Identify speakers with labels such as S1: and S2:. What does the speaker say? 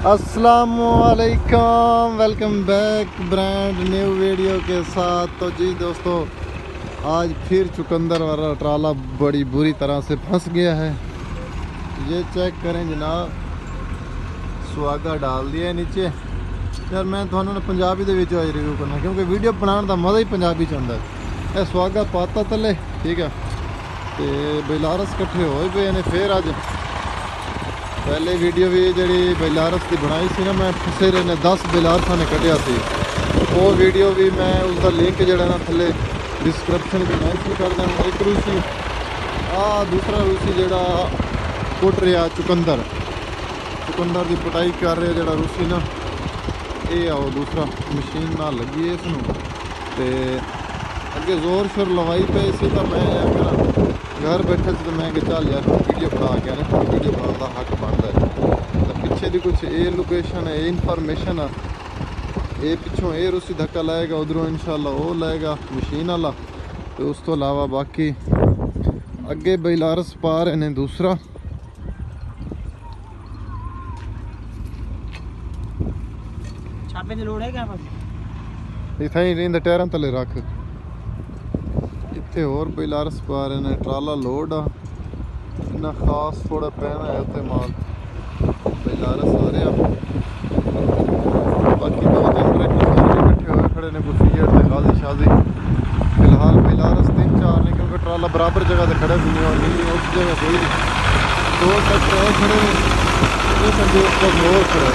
S1: अस्सलामुअलैकुम, welcome back brand new video के साथ। तो जी दोस्तों, आज फिर चुकंदर वाला ट्राला बड़ी बुरी तरह से फंस गया है। ये चेक करें जनाब, सुहागा डाल दिया है नीचे। यार मैं थानू पंजाबी दे विच रिव्यू करना, क्योंकि वीडियो बनाने का मज़ा ही पंजाबी च आंदा है। यह सुहागा पाता थले, ठीक है, तो बेलारस कट्ठे होए पे ने। फिर अज पहले वीडियो भी जी बेलारस की बनाई सी ना, मैं फसे ने 10 बेलारसा ने कटिया सी। वो वीडियो भी मैं उसका लिंक जड़ा ना थले डिस्क्रिप्शन में मैंशन कर दें। एक रूसी दूसरा रूसी जड़ा कुट रहा चुकंदर की पटाई कर रहे जड़ा रूसी ना, ये आओ दूसरा मशीन ना लगी है इसनों ते अगे जोर शोर लवाई पे सी। तो मैं घर बैठे से तो मैं चल यार वीडियो बना के आने, वीडियो बनाने का हक बनता है। तो पिछे की कुछ ये लोकेशन है, ये इनफॉर्मेशन है, ये पिछों ये रूसी धक्का लाएगा, उधरों इंशाल्लाह वो लाएगा मशीन वाला। तो उस तो अलावा बाकी अगे बेलारस पा रहे ने दूसरा।
S2: छापे दी लोड़ है क्या
S1: इतना ही नहीं टायरों तले रख। इतने होर बेलारस पा रहे ने, ट्राला लोड आ इन्ना खास थोड़ा पैना है उत्ते माल बेलारस आ रहा। बाकी 2-3 ट्रैक्टर इकट्ठे हुए खड़े ने, कुछ ईयर से गाजी शाजी। फिलहाल बेलारस 3-4 ने, क्योंकि ट्राला बराबर जगह से खड़े भी नहीं और नहीं उस जगह कोई नहीं। 2 ट्रैक्टर खड़े ने, एक और खड़े।